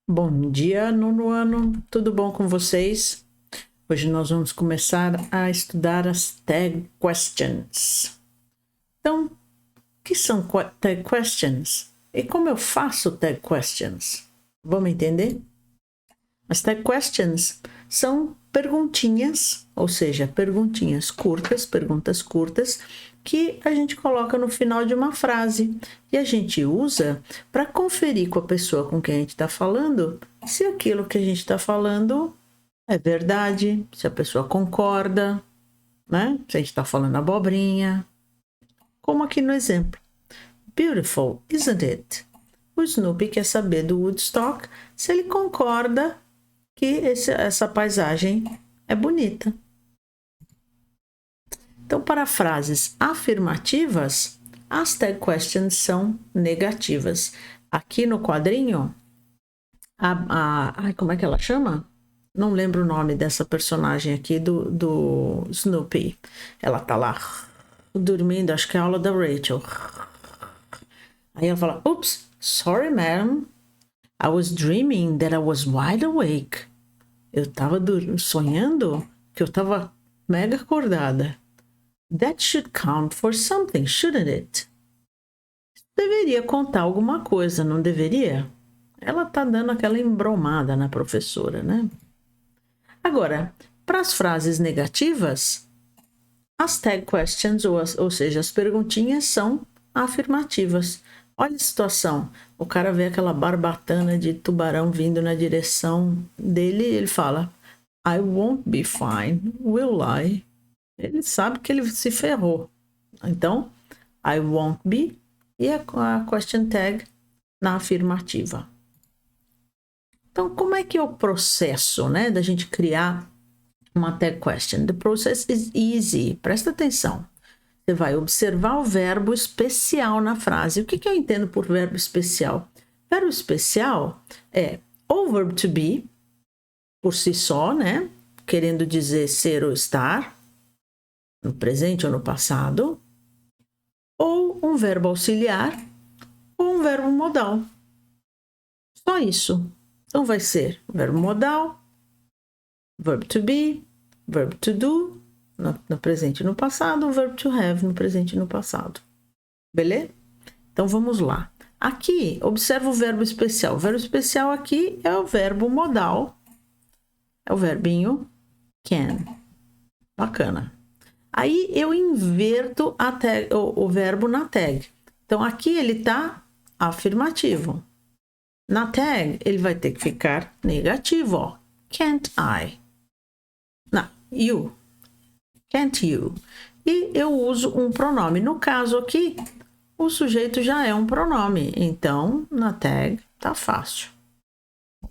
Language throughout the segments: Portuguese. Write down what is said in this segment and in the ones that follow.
Bom dia, nono ano, tudo bom com vocês? Hoje nós vamos começar a estudar as tag questions. Então, o que são tag questions? E como eu faço tag questions? Vamos entender? As tag questions são perguntinhas, ou seja, perguntinhas curtas, perguntas curtas, que a gente coloca no final de uma frase e a gente usa para conferir com a pessoa com quem a gente está falando se aquilo que a gente está falando é verdade, se a pessoa concorda, né? Se a gente está falando abobrinha. Como aqui no exemplo. Beautiful, isn't it? O Snoopy quer saber do Woodstock se ele concorda que essa paisagem é bonita. Então, para frases afirmativas, as tag questions são negativas. Aqui no quadrinho, como é que ela chama? Não lembro o nome dessa personagem aqui do Snoopy. Ela tá lá dormindo, acho que é a aula da Rachel. Aí ela fala, oops, sorry madam, I was dreaming that I was wide awake. Eu tava sonhando que eu tava mega acordada. That should count for something, shouldn't it? Deveria contar alguma coisa, não deveria? Ela tá dando aquela embromada na professora, né? Agora, para as frases negativas, as tag questions, ou seja, as perguntinhas são afirmativas. Olha a situação, o cara vê aquela barbatana de tubarão vindo na direção dele e ele fala, I won't be fine, will I? Ele sabe que ele se ferrou. Então, I won't be e a question tag na afirmativa. Então, como é que é o processo, né, da gente criar uma tag question? The process is easy. Presta atenção. Você vai observar o verbo especial na frase. O que eu entendo por verbo especial? Verbo especial é ou verbo to be, por si só, né? Querendo dizer ser ou estar, no presente ou no passado, ou um verbo auxiliar, ou um verbo modal. Só isso. Então vai ser verbo modal, verbo to be, verbo to do, no presente e no passado, verbo to have, no presente e no passado. Beleza? Então vamos lá. Aqui, observa o verbo especial. O verbo especial aqui é o verbo modal. É o verbinho can. Bacana. Aí eu inverto o verbo na tag. Então aqui ele está afirmativo. Na tag ele vai ter que ficar negativo. Ó. Can't I? Não, you. Can't you? E eu uso um pronome. No caso aqui, o sujeito já é um pronome. Então, na tag tá fácil.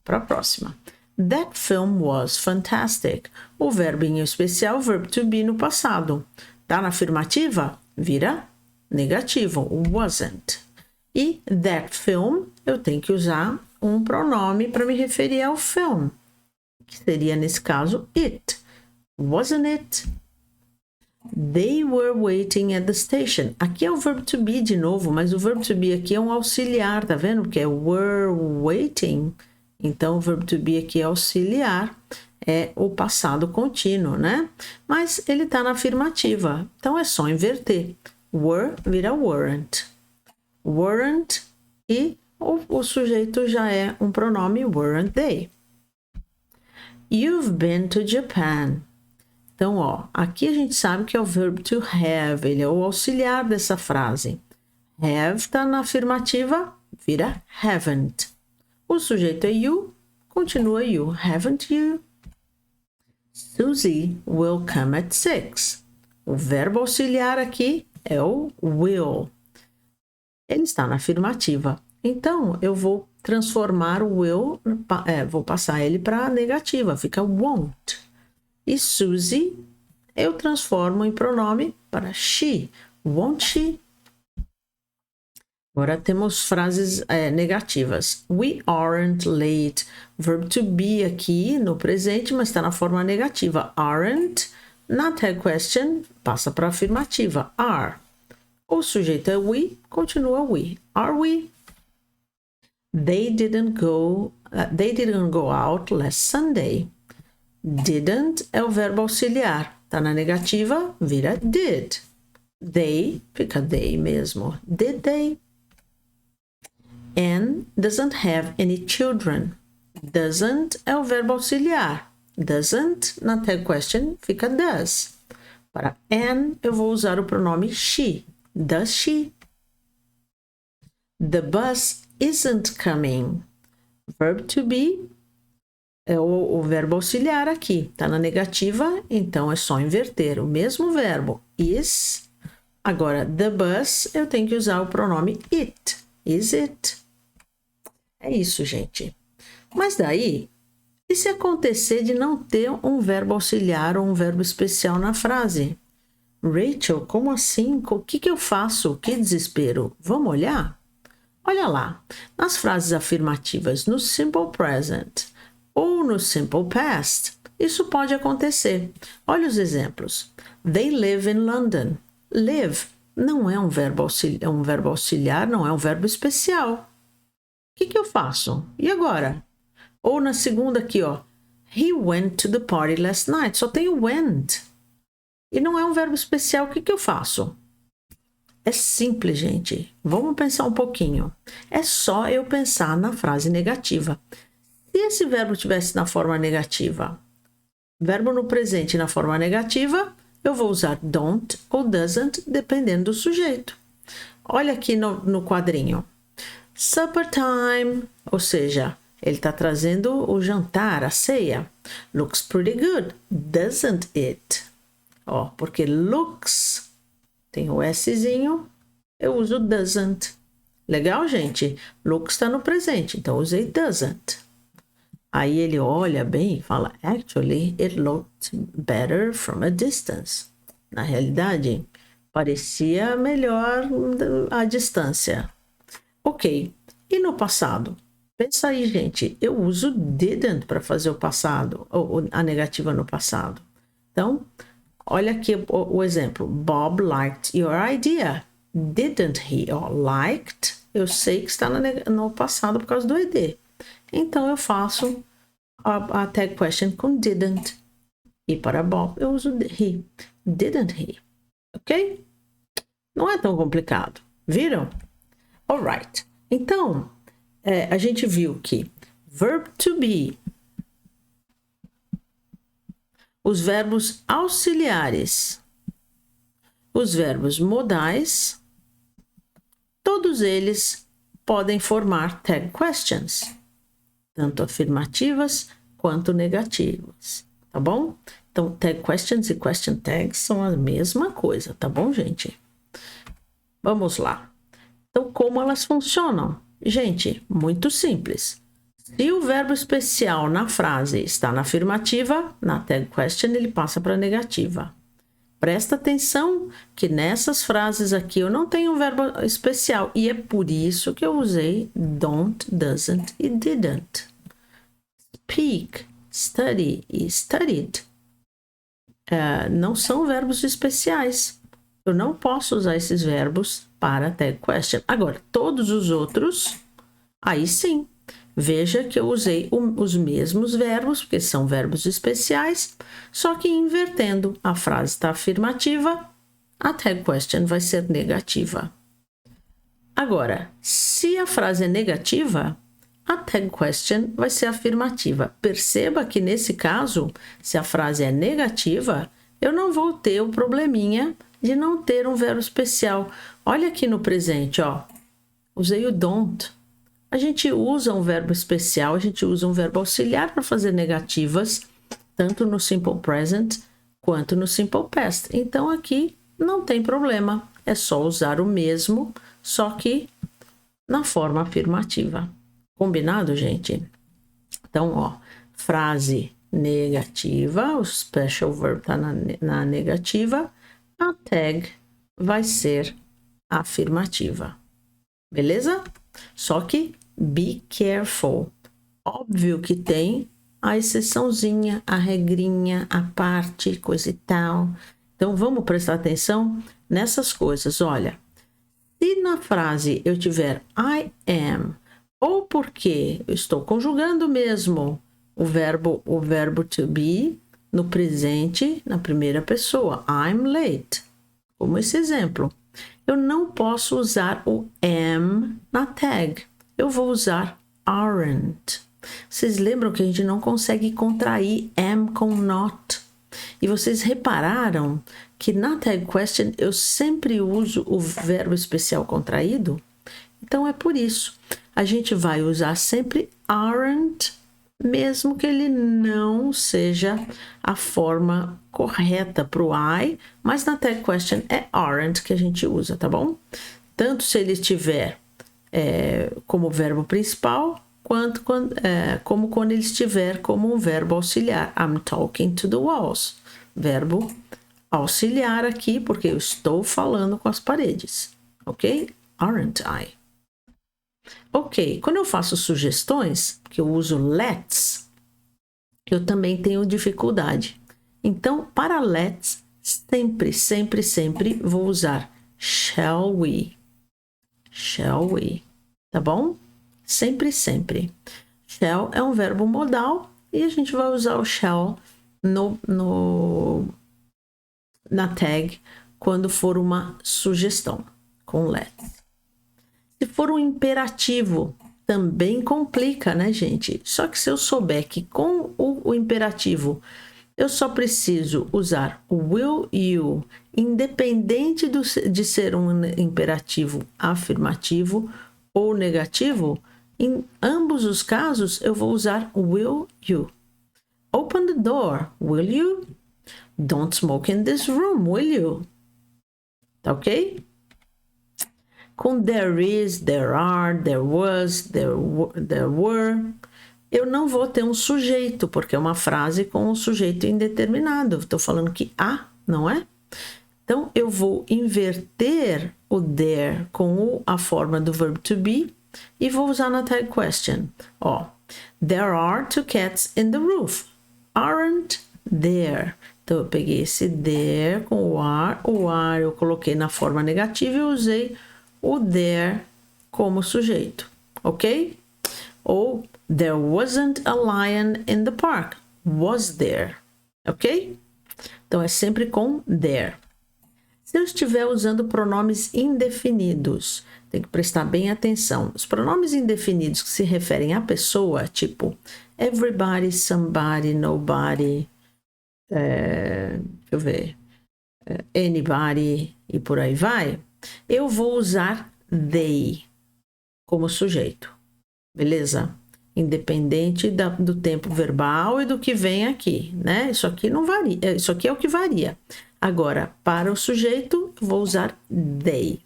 Para a próxima. That film was fantastic. O verbinho especial, verbo to be no passado. Tá na afirmativa? Vira negativo. Wasn't. E that film, eu tenho que usar um pronome para me referir ao film. Que seria, nesse caso, it. Wasn't it? They were waiting at the station. Aqui é o verbo to be de novo, mas o verbo to be aqui é um auxiliar, tá vendo? Que é were waiting. Então, o verbo to be aqui é auxiliar, é o passado contínuo, né? Mas ele está na afirmativa, então é só inverter. Were vira weren't. Weren't e o sujeito já é um pronome, weren't they? You've been to Japan. Então, ó, aqui a gente sabe que é o verbo to have, ele é o auxiliar dessa frase. Have está na afirmativa, vira haven't. O sujeito é you, continua you. Haven't you? Susie will come at 6. O verbo auxiliar aqui é o will. Ele está na afirmativa. Então, eu vou transformar o will, vou passar ele para a negativa, fica won't. E Susie, eu transformo em pronome para she. Won't she? Agora temos frases negativas. We aren't late. Verbo to be aqui no presente, mas está na forma negativa. Aren't. Na tag question, passa para afirmativa. Are. O sujeito é we, continua we. Are we? They didn't go out last Sunday. Didn't é o verbo auxiliar. Tá na negativa, vira did. They, fica they mesmo. Did they? Anne doesn't have any children. Doesn't é o verbo auxiliar. Doesn't, na tag question, fica does. Para Anne, eu vou usar o pronome she. Does she? The bus isn't coming. Verb to be é o verbo auxiliar aqui. Tá na negativa, então é só inverter. O mesmo verbo, is. Agora, the bus, eu tenho que usar o pronome it. Is it? É isso, gente. Mas daí, e se acontecer de não ter um verbo auxiliar ou um verbo especial na frase? Rachel, como assim? O que eu faço? Que desespero. Vamos olhar? Olha lá. Nas frases afirmativas no simple present ou no simple past, isso pode acontecer. Olha os exemplos. They live in London. Live não é um verbo auxiliar, não é um verbo especial. O que eu faço? E agora? Ou na segunda aqui, ó. He went to the party last night. Só tem o went. E não é um verbo especial. O que eu faço? É simples, gente. Vamos pensar um pouquinho. É só eu pensar na frase negativa. Se esse verbo tivesse na forma negativa, verbo no presente na forma negativa, eu vou usar don't ou doesn't, dependendo do sujeito. Olha aqui no quadrinho. Supper time, ou seja, ele está trazendo o jantar, a ceia. Looks pretty good, doesn't it? Ó, porque looks tem o Szinho, eu uso doesn't. Legal, gente? Looks está no presente, então eu usei doesn't. Aí ele olha bem e fala, actually, it looked better from a distance. Na realidade, parecia melhor à distância. Ok, e no passado? Pensa aí, gente, eu uso didn't para fazer o passado, ou a negativa no passado. Então, olha aqui o exemplo. Bob liked your idea. Didn't he? Liked, eu sei que está no passado por causa do ed. Então, eu faço a tag question com didn't. E para Bob, eu uso he. Didn't he? Ok? Não é tão complicado. Viram? Alright. Então, a gente viu que verb to be, os verbos auxiliares, os verbos modais, todos eles podem formar tag questions, tanto afirmativas quanto negativas, tá bom? Então, tag questions e question tags são a mesma coisa, tá bom, gente? Vamos lá. Então, como elas funcionam? Gente, muito simples. Se o verbo especial na frase está na afirmativa, na tag question ele passa para a negativa. Presta atenção que nessas frases aqui eu não tenho um verbo especial e é por isso que eu usei don't, doesn't e didn't. Speak, study e studied não são verbos especiais. Eu não posso usar esses verbos para tag question. Agora, todos os outros, aí sim. Veja que eu usei os mesmos verbos, porque são verbos especiais, só que invertendo. A frase está afirmativa, a tag question vai ser negativa. Agora, se a frase é negativa, a tag question vai ser afirmativa. Perceba que nesse caso, se a frase é negativa, eu não vou ter o probleminha de não ter um verbo especial. Olha aqui no presente, ó. Usei o don't. A gente usa um verbo especial, a gente usa um verbo auxiliar para fazer negativas, tanto no simple present quanto no simple past. Então, aqui não tem problema. É só usar o mesmo, só que na forma afirmativa. Combinado, gente? Então, ó, frase negativa, o special verb está na negativa, a tag vai ser afirmativa. Beleza? Só que be careful. Óbvio que tem a exceçãozinha, a regrinha, a parte, coisa e tal. Então, vamos prestar atenção nessas coisas. Olha, se na frase eu tiver I am ou porque eu estou conjugando mesmo o verbo to be no presente, na primeira pessoa. I'm late. Como esse exemplo. Eu não posso usar o am na tag. Eu vou usar aren't. Vocês lembram que a gente não consegue contrair am com not. E vocês repararam que na tag question eu sempre uso o verbo especial contraído? Então é por isso. A gente vai usar sempre aren't, mesmo que ele não seja a forma correta para o I, mas na tag question é aren't que a gente usa, tá bom? Tanto se ele estiver como verbo principal, como quando ele estiver como um verbo auxiliar. I'm talking to the walls. Verbo auxiliar aqui, porque eu estou falando com as paredes. Ok? Aren't I? Ok, quando eu faço sugestões, que eu uso let's, eu também tenho dificuldade. Então, para let's, sempre vou usar shall we. Shall we. Tá bom? Sempre. Shall é um verbo modal e a gente vai usar o shall na tag quando for uma sugestão com let's. Se for um imperativo, também complica, né, gente? Só que se eu souber que com o imperativo eu só preciso usar o will you, independente de ser um imperativo afirmativo ou negativo, em ambos os casos eu vou usar will you. Open the door, will you? Don't smoke in this room, will you? Tá ok? Com there is, there are, there was, there were, eu não vou ter um sujeito, porque é uma frase com um sujeito indeterminado. Estou falando que há, não é? Então, eu vou inverter o there com a forma do verbo to be e vou usar na tag question. Ó, there are 2 cats in the roof. Aren't there? Então, eu peguei esse there com o are eu coloquei na forma negativa e usei o there como sujeito, ok? Ou there wasn't a lion in the park. Was there, ok? Então é sempre com there. Se eu estiver usando pronomes indefinidos, tem que prestar bem atenção. Os pronomes indefinidos que se referem à pessoa, tipo everybody, somebody, nobody, deixa eu ver, anybody e por aí vai, eu vou usar they como sujeito, beleza? Independente do tempo verbal e do que vem aqui, né? Isso aqui não varia, isso aqui é o que varia. Agora, para o sujeito, eu vou usar they.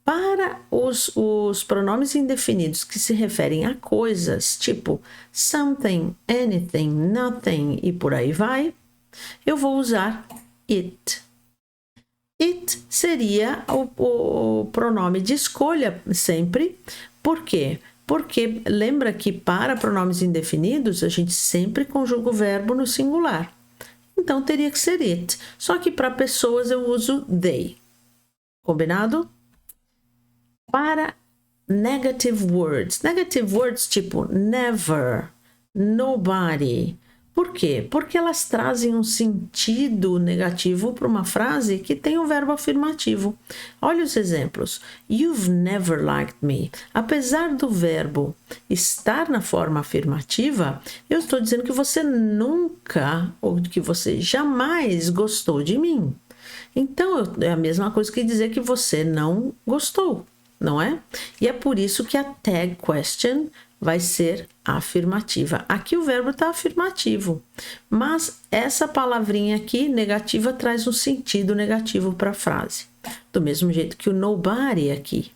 Para os pronomes indefinidos que se referem a coisas, tipo something, anything, nothing e por aí vai, eu vou usar it. It seria o pronome de escolha sempre. Por quê? Porque lembra que para pronomes indefinidos a gente sempre conjuga o verbo no singular. Então teria que ser it. Só que para pessoas eu uso they. Combinado? Para negative words tipo never, nobody. Por quê? Porque elas trazem um sentido negativo para uma frase que tem um verbo afirmativo. Olha os exemplos. You've never liked me. Apesar do verbo estar na forma afirmativa, eu estou dizendo que você nunca, ou que você jamais gostou de mim. Então, é a mesma coisa que dizer que você não gostou, não é? E é por isso que a tag question vai ser afirmativa. Aqui o verbo está afirmativo, mas essa palavrinha aqui, negativa, traz um sentido negativo para a frase. Do mesmo jeito que o nobody aqui.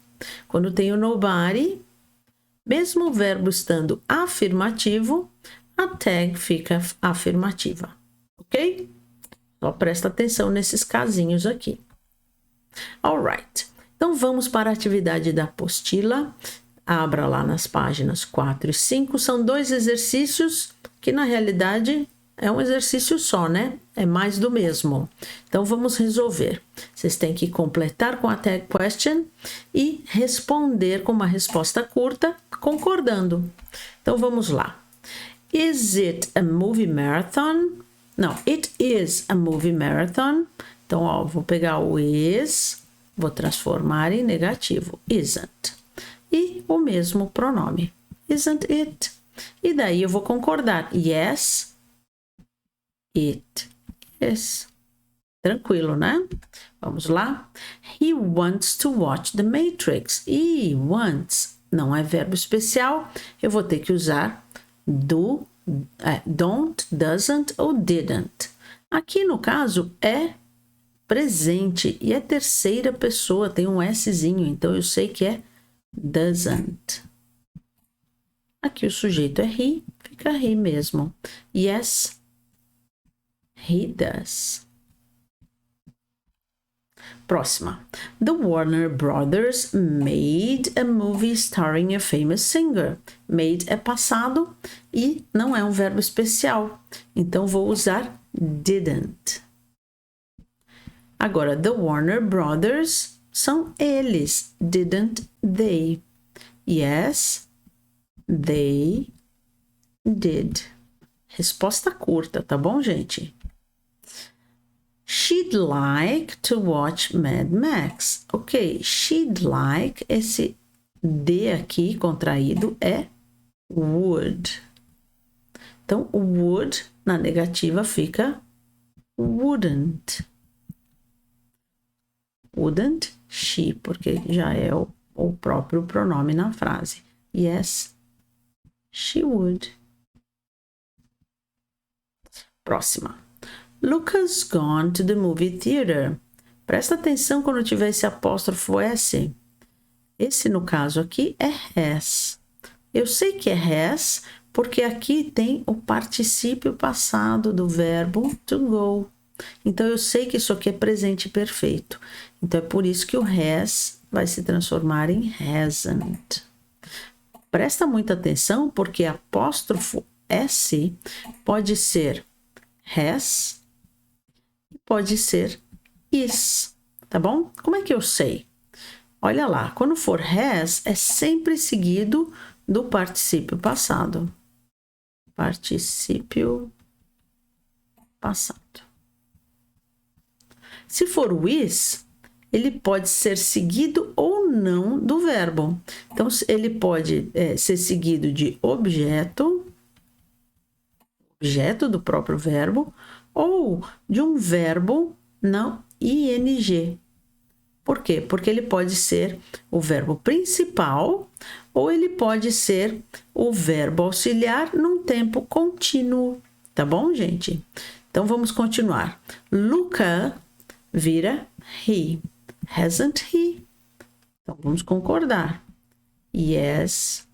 Quando tem o nobody, mesmo o verbo estando afirmativo, a tag fica afirmativa, ok? Só presta atenção nesses casinhos aqui. Alright, então vamos para a atividade da apostila. Abra lá nas páginas 4 e 5, são 2 exercícios que na realidade é um exercício só, né? É mais do mesmo. Então, vamos resolver. Vocês têm que completar com a tag question e responder com uma resposta curta, concordando. Então, vamos lá. Is it a movie marathon? Não, it is a movie marathon. Então, ó, vou pegar o is, vou transformar em negativo. Isn't. E o mesmo pronome. Isn't it? E daí eu vou concordar. Yes, it is. Tranquilo, né? Vamos lá. He wants to watch The Matrix. E wants não é verbo especial. Eu vou ter que usar do, don't, doesn't ou didn't. Aqui no caso é presente e é terceira pessoa, tem um Szinho, então eu sei que é doesn't. Aqui o sujeito é he, fica he mesmo. Yes, he does. Próxima. The Warner Brothers made a movie starring a famous singer. Made é passado e não é um verbo especial. Então, vou usar didn't. Agora, the Warner Brothers são eles. Didn't they? Yes, they did. Resposta curta, tá bom, gente? She'd like to watch Mad Max. Ok, she'd like, esse D aqui contraído é would. Então, would na negativa fica wouldn't. Wouldn't she, porque já é o próprio pronome na frase. Yes, she would. Próxima. Lucas gone to the movie theater. Presta atenção quando tiver esse apóstrofo S. Esse, no caso aqui, é has. Eu sei que é has porque aqui tem o particípio passado do verbo to go. Então, eu sei que isso aqui é presente perfeito. Então, é por isso que o has vai se transformar em hasn't. Presta muita atenção porque apóstrofo S pode ser has, pode ser is, tá bom? Como é que eu sei? Olha lá, quando for has, é sempre seguido do particípio passado. Particípio passado. Se for o is, ele pode ser seguido ou não do verbo. Então, ele pode ser seguido de objeto do próprio verbo, ou de um verbo não ing. Por quê? Porque ele pode ser o verbo principal ou ele pode ser o verbo auxiliar num tempo contínuo. Tá bom, gente? Então, vamos continuar. Luca vira he. Hasn't he? Então, vamos concordar. Yes,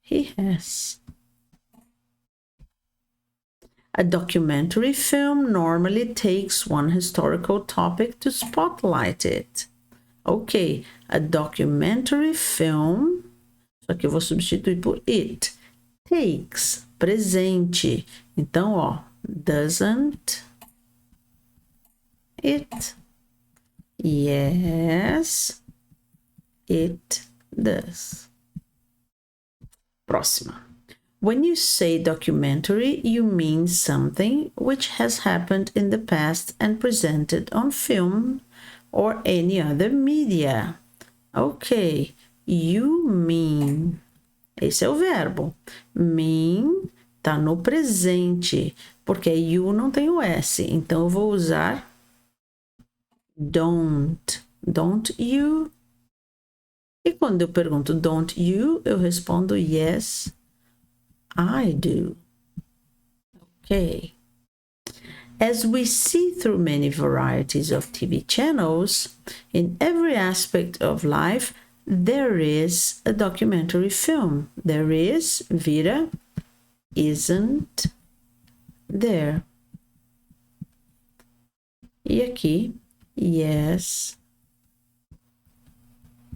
he has. A documentary film normally takes one historical topic to spotlight it. Ok, a documentary film, só que eu vou substituir por it. Takes, presente. Então, ó, doesn't it? Yes, it does. Próxima. When you say documentary, you mean something which has happened in the past and presented on film or any other media. Ok, you mean. Esse é o verbo. Mean tá no presente, porque you não tem o S. Então, eu vou usar don't. Don't you? E quando eu pergunto don't you, eu respondo yes, I do. Okay. As we see through many varieties of TV channels, in every aspect of life, there is a documentary film. There is, vira, isn't there. E aqui, yes,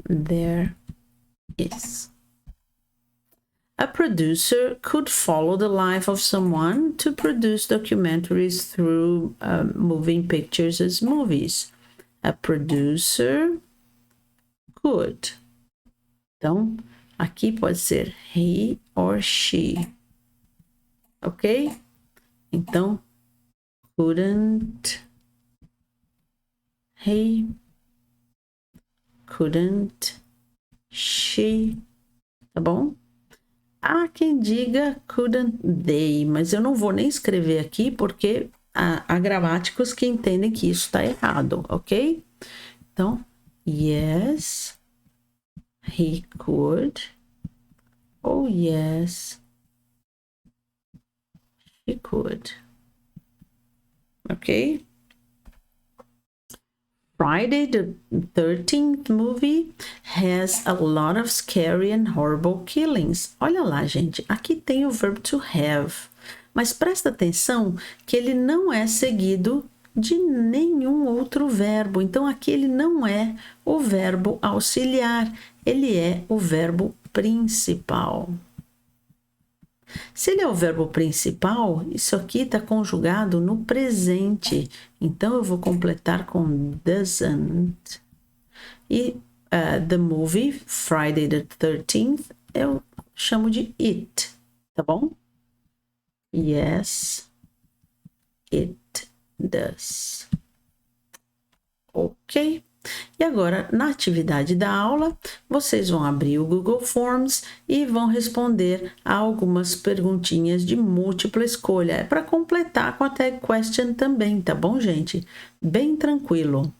there is. A producer could follow the life of someone to produce documentaries through moving pictures as movies. A producer could. Então, aqui pode ser he or she. Ok? Então, couldn't he, couldn't she, tá bom? Há quem diga couldn't they, mas eu não vou nem escrever aqui porque há gramáticos que entendem que isso está errado, ok? Então, yes, he could. Oh, yes, she could. Ok? Friday the 13th movie has a lot of scary and horrible killings. Olha lá, gente, aqui tem o verbo to have, mas presta atenção que ele não é seguido de nenhum outro verbo. Então, aqui ele não é o verbo auxiliar, ele é o verbo principal. Se ele é o verbo principal, isso aqui está conjugado no presente. Então, eu vou completar com doesn't. E the movie, Friday the 13th, eu chamo de it, tá bom? Yes, it does. Ok? E agora, na atividade da aula, vocês vão abrir o Google Forms e vão responder a algumas perguntinhas de múltipla escolha. É para completar com a tag question também, tá bom, gente? Bem tranquilo.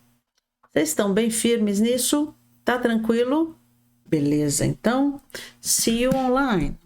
Vocês estão bem firmes nisso? Tá tranquilo? Beleza, então, see you online.